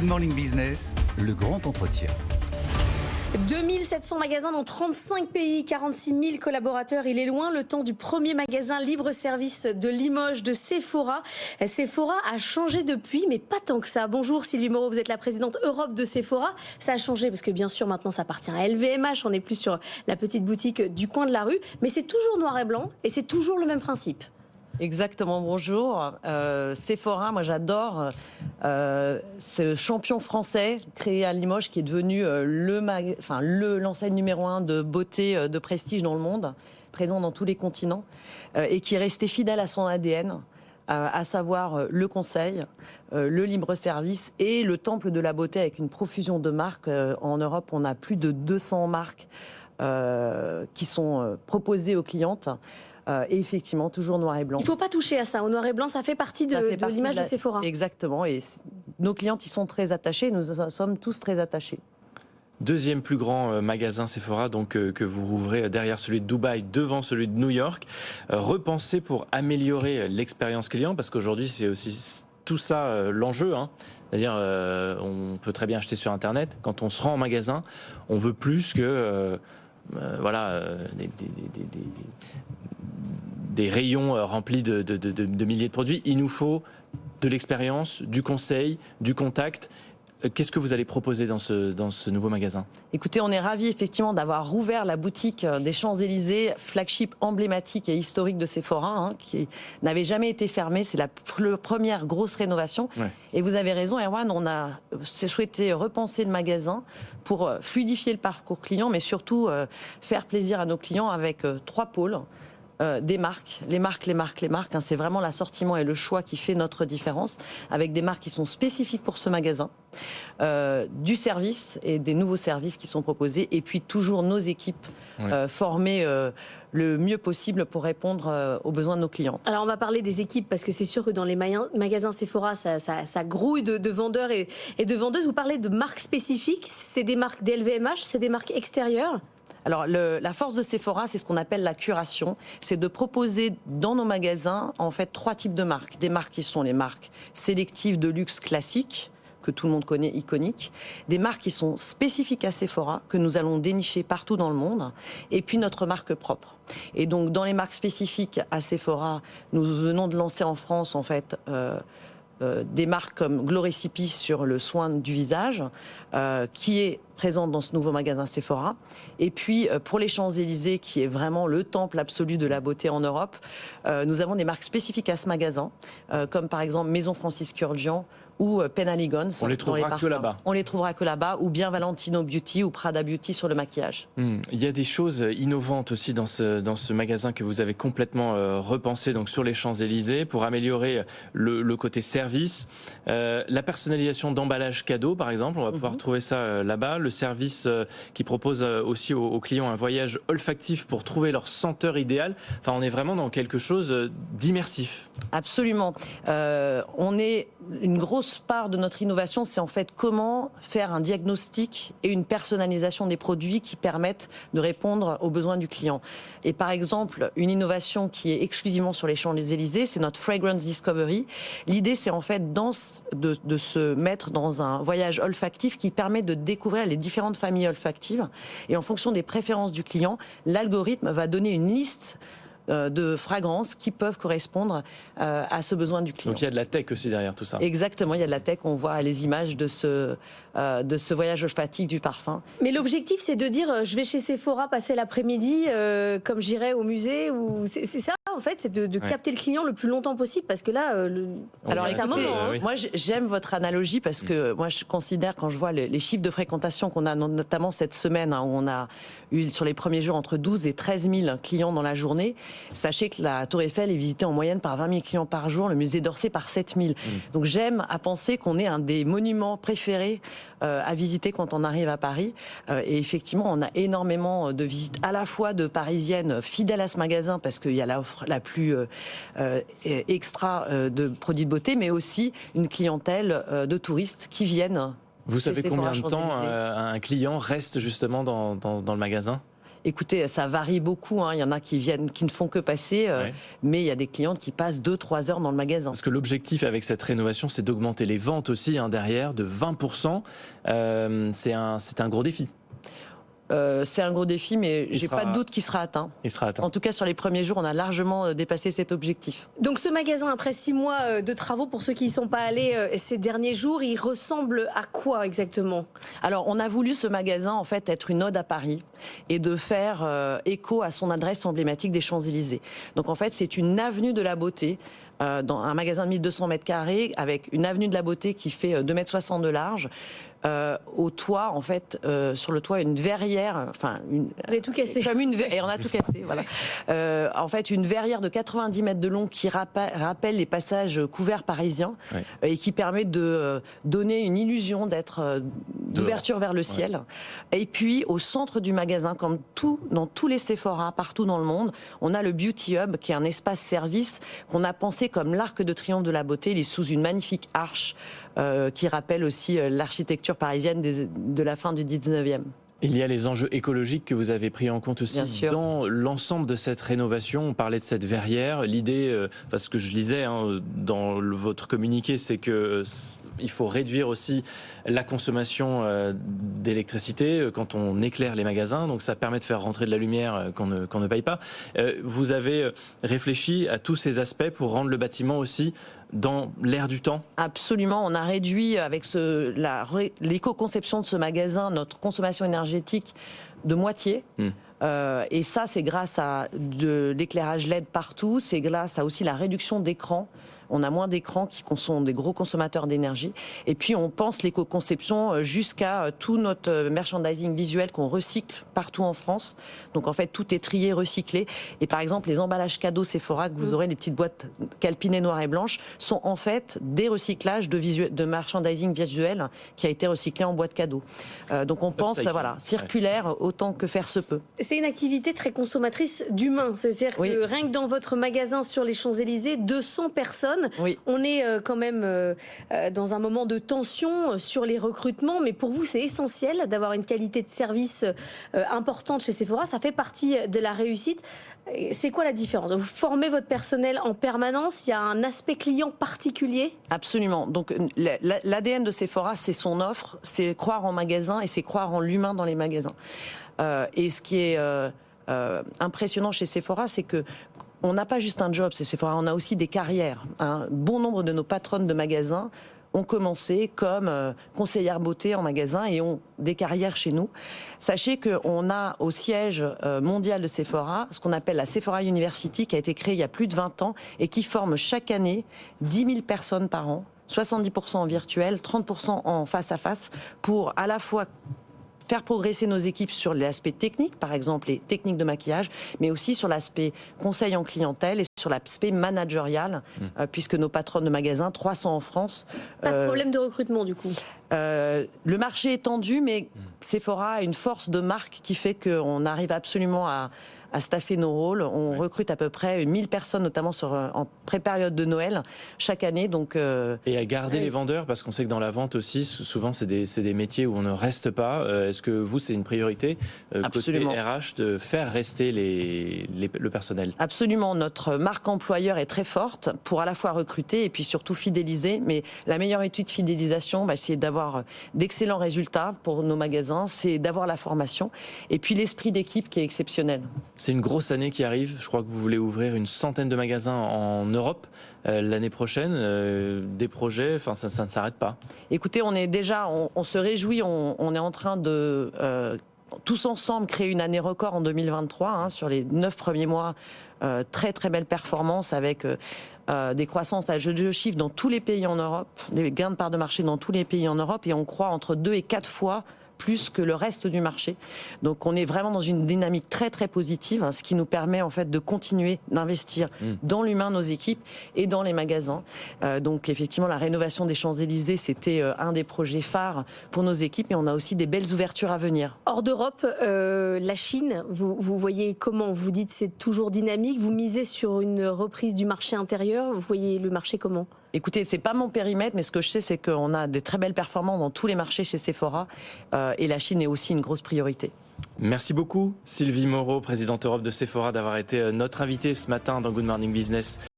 Morning Business, le grand entretien. 2700 magasins dans 35 pays, 46 000 collaborateurs. Il est loin le temps du premier magasin libre-service de Limoges, de Sephora. Sephora a changé depuis, mais pas tant que ça. Bonjour Sylvie Moreau, vous êtes la présidente Europe de Sephora. Ça a changé parce que bien sûr maintenant ça appartient à LVMH. On n'est plus sur la petite boutique du coin de la rue. Mais c'est toujours noir et blanc et c'est toujours le même principe. Exactement, bonjour. Sephora, moi j'adore ce champion français créé à Limoges qui est devenu l'enseigne numéro 1 de beauté, de prestige dans le monde, présent dans tous les continents, et qui est resté fidèle à son ADN, à savoir le conseil, le libre-service et le temple de la beauté avec une profusion de marques. En Europe, on a plus de 200 marques qui sont proposées aux clientes. Et effectivement, toujours noir et blanc. Il ne faut pas toucher à ça. Au noir et blanc, ça fait partie de l'image de Sephora. Exactement. Et nos clientes y sont très attachées. Nous sommes tous très attachés. Deuxième plus grand magasin Sephora donc, que vous rouvrez derrière celui de Dubaï, devant celui de New York. Repensé pour améliorer l'expérience client, parce qu'aujourd'hui, c'est aussi tout ça l'enjeu. C'est-à-dire, on peut très bien acheter sur Internet. Quand on se rend en magasin, on veut plus que... des rayons remplis de milliers de produits. Il nous faut de l'expérience, du conseil, du contact. Qu'est-ce que vous allez proposer dans ce nouveau magasin ? Écoutez, on est ravis effectivement d'avoir rouvert la boutique des Champs-Élysées, flagship emblématique et historique de Sephora, qui n'avait jamais été fermée. C'est la première grosse rénovation. Ouais. Et vous avez raison, Erwan, on a souhaité repenser le magasin pour fluidifier le parcours client, mais surtout faire plaisir à nos clients avec 3 pôles. Des marques, les marques. C'est vraiment l'assortiment et le choix qui fait notre différence, avec des marques qui sont spécifiques pour ce magasin, du service et des nouveaux services qui sont proposés, et puis toujours nos équipes formées le mieux possible pour répondre aux besoins de nos clients. Alors on va parler des équipes, parce que c'est sûr que dans les magasins Sephora, ça grouille de vendeurs et de vendeuses. Vous parlez de marques spécifiques, c'est des marques d'LVMH, c'est des marques extérieures ? Alors, la force de Sephora, c'est ce qu'on appelle la curation. C'est de proposer dans nos magasins, en fait, 3 types de marques. Des marques qui sont les marques sélectives de luxe classiques, que tout le monde connaît, iconiques. Des marques qui sont spécifiques à Sephora, que nous allons dénicher partout dans le monde. Et puis, notre marque propre. Et donc, dans les marques spécifiques à Sephora, nous venons de lancer en France, en fait... des marques comme Gloricipi sur le soin du visage, qui est présente dans ce nouveau magasin Sephora. Et puis, pour les Champs-Élysées, qui est vraiment le temple absolu de la beauté en Europe, nous avons des marques spécifiques à ce magasin, comme par exemple Maison Francis Kurkdjian ou Penhaligon's. On les trouvera que là-bas. On les trouvera que là-bas, ou bien Valentino Beauty ou Prada Beauty sur le maquillage. Il y a des choses innovantes aussi dans ce magasin que vous avez complètement repensé donc sur les Champs-Élysées pour améliorer le côté service. La personnalisation d'emballage cadeau, par exemple, on va pouvoir trouver ça là-bas. Le service qui propose aussi aux clients un voyage olfactif pour trouver leur senteur idéale. Enfin, on est vraiment dans quelque chose d'immersif. Absolument. On est une grosse part de notre innovation, c'est en fait comment faire un diagnostic et une personnalisation des produits qui permettent de répondre aux besoins du client. Et par exemple, une innovation qui est exclusivement sur les Champs-Élysées, c'est notre Fragrance Discovery. L'idée, c'est en fait de se mettre dans un voyage olfactif qui permet de découvrir les différentes familles olfactives. Et en fonction des préférences du client, l'algorithme va donner une liste de fragrances qui peuvent correspondre à ce besoin du client. Donc il y a de la tech aussi derrière tout ça. Exactement, il y a de la tech, on voit les images de ce voyage olfactif du parfum. Mais l'objectif, c'est de dire, je vais chez Sephora passer l'après-midi comme j'irais au musée, ou c'est ça en fait, c'est de capter le client le plus longtemps possible, parce que là, alors écoutez, oui. moi j'aime votre analogie, parce que moi je considère, quand je vois les chiffres de fréquentation qu'on a notamment cette semaine, où on a eu sur les premiers jours entre 12 et 13 000 clients dans la journée, sachez que la Tour Eiffel est visitée en moyenne par 20 000 clients par jour, le musée d'Orsay par 7 000. Donc j'aime à penser qu'on est un des monuments préférés à visiter quand on arrive à Paris. Et effectivement, on a énormément de visites, à la fois de Parisiennes fidèles à ce magasin, parce qu'il y a l'offre la plus extra de produits de beauté, mais aussi une clientèle de touristes qui viennent. Vous savez combien de temps un client reste justement dans le magasin ? Écoutez, ça varie beaucoup. Il y en a qui viennent, qui ne font que passer, mais il y a des clientes qui passent 2-3 heures dans le magasin. Parce que l'objectif avec cette rénovation, c'est d'augmenter les ventes aussi derrière de 20%. C'est un gros défi. C'est un gros défi, mais j'ai pas de doute qu'il sera atteint. Il sera atteint. En tout cas, sur les premiers jours, on a largement dépassé cet objectif. Donc ce magasin, après 6 mois de travaux, pour ceux qui n'y sont pas allés ces derniers jours, il ressemble à quoi exactement? Alors, on a voulu ce magasin, en fait, être une ode à Paris et de faire écho à son adresse emblématique des Champs-Élysées. Donc, en fait, c'est une avenue de la beauté. Dans un magasin de 1200 mètres carrés avec une avenue de la beauté qui fait 2,60 m de large. Au toit, en fait, sur le toit, une verrière, vous avez tout cassé. Comme et on a tout cassé, voilà. En fait, une verrière de 90 mètres de long qui rappelle les passages couverts parisiens et qui permet de donner une illusion d'ouverture vers le ciel. Et puis, au centre du magasin, comme dans tous les Sephora, partout dans le monde, on a le Beauty Hub, qui est un espace service qu'on a pensé comme l'arc de triomphe de la beauté. Il est sous une magnifique arche qui rappelle aussi l'architecture parisienne de la fin du 19e. Il y a les enjeux écologiques que vous avez pris en compte aussi dans l'ensemble de cette rénovation. On parlait de cette verrière. L'idée, ce que je lisais dans votre communiqué, c'est que il faut réduire aussi la consommation d'électricité quand on éclaire les magasins. Donc ça permet de faire rentrer de la lumière qu'on ne paye pas. Vous avez réfléchi à tous ces aspects pour rendre le bâtiment aussi dans l'air du temps? Absolument, on a réduit avec l'éco-conception de ce magasin notre consommation énergétique de moitié. Et ça, c'est grâce à de l'éclairage LED partout, c'est grâce à aussi la réduction d'écrans. On a moins d'écrans qui sont des gros consommateurs d'énergie. Et puis, on pense l'éco-conception jusqu'à tout notre merchandising visuel qu'on recycle partout en France. Donc, en fait, tout est trié, recyclé. Et par exemple, les emballages cadeaux Sephora que vous aurez, les petites boîtes calpinées noires et blanches, sont en fait des recyclages de merchandising visuel qui a été recyclé en boîte cadeau. Donc, on pense, circulaire autant que faire se peut. C'est une activité très consommatrice d'humains. C'est-à-dire que rien que dans votre magasin sur les Champs-Élysées, 200 personnes. On est quand même dans un moment de tension sur les recrutements, mais pour vous, c'est essentiel d'avoir une qualité de service importante chez Sephora. Ça fait partie de la réussite. C'est quoi la différence? Vous formez votre personnel en permanence? Il y a un aspect client particulier? Absolument. Donc l'ADN de Sephora, c'est son offre, c'est croire en magasin et c'est croire en l'humain dans les magasins. Et ce qui est impressionnant chez Sephora, c'est que on n'a pas juste un job, c'est Sephora, on a aussi des carrières. Un bon nombre de nos patronnes de magasins ont commencé comme conseillères beauté en magasin et ont des carrières chez nous. Sachez qu'on a au siège mondial de Sephora ce qu'on appelle la Sephora University, qui a été créée il y a plus de 20 ans et qui forme chaque année 10 000 personnes par an, 70% en virtuel, 30% en face-à-face, pour à la fois faire progresser nos équipes sur l'aspect technique, par exemple les techniques de maquillage, mais aussi sur l'aspect conseil en clientèle et sur l'aspect managérial, puisque nos patronnes de magasins, 300 en France. Pas de problème de recrutement du coup? Le marché est tendu, mais Sephora a une force de marque qui fait qu'on arrive absolument à staffer nos rôles. On recrute à peu près 1000 personnes, notamment en pré-période de Noël, chaque année. Donc, et à garder les vendeurs, parce qu'on sait que dans la vente aussi, souvent, c'est des métiers où on ne reste pas. Est-ce que vous, c'est une priorité, côté RH, de faire rester le personnel? Absolument. Notre marque employeur est très forte pour à la fois recruter et puis surtout fidéliser. Mais la meilleure étude de fidélisation, c'est d'avoir d'excellents résultats pour nos magasins, c'est d'avoir la formation et puis l'esprit d'équipe qui est exceptionnel. C'est une grosse année qui arrive. Je crois que vous voulez ouvrir une centaine de magasins en Europe l'année prochaine. Des projets, ça ne s'arrête pas. Écoutez, on se réjouit. On est en train de tous ensemble créer une année record en 2023 sur les 9 premiers mois. Très très belle performance avec des croissances à deux chiffres dans tous les pays en Europe, des gains de part de marché dans tous les pays en Europe, et on croit entre 2 et 4 fois plus que le reste du marché. Donc on est vraiment dans une dynamique très très positive, ce qui nous permet en fait de continuer d'investir dans l'humain, nos équipes, et dans les magasins. Donc effectivement, la rénovation des Champs-Élysées, c'était un des projets phares pour nos équipes, et on a aussi des belles ouvertures à venir. Hors d'Europe, la Chine, vous voyez comment? Vous dites c'est toujours dynamique, vous misez sur une reprise du marché intérieur, vous voyez le marché comment? Écoutez, c'est pas mon périmètre, mais ce que je sais, c'est qu'on a des très belles performances dans tous les marchés chez Sephora, et la Chine est aussi une grosse priorité. Merci beaucoup Sylvie Moreau, présidente Europe de Sephora, d'avoir été notre invitée ce matin dans Good Morning Business.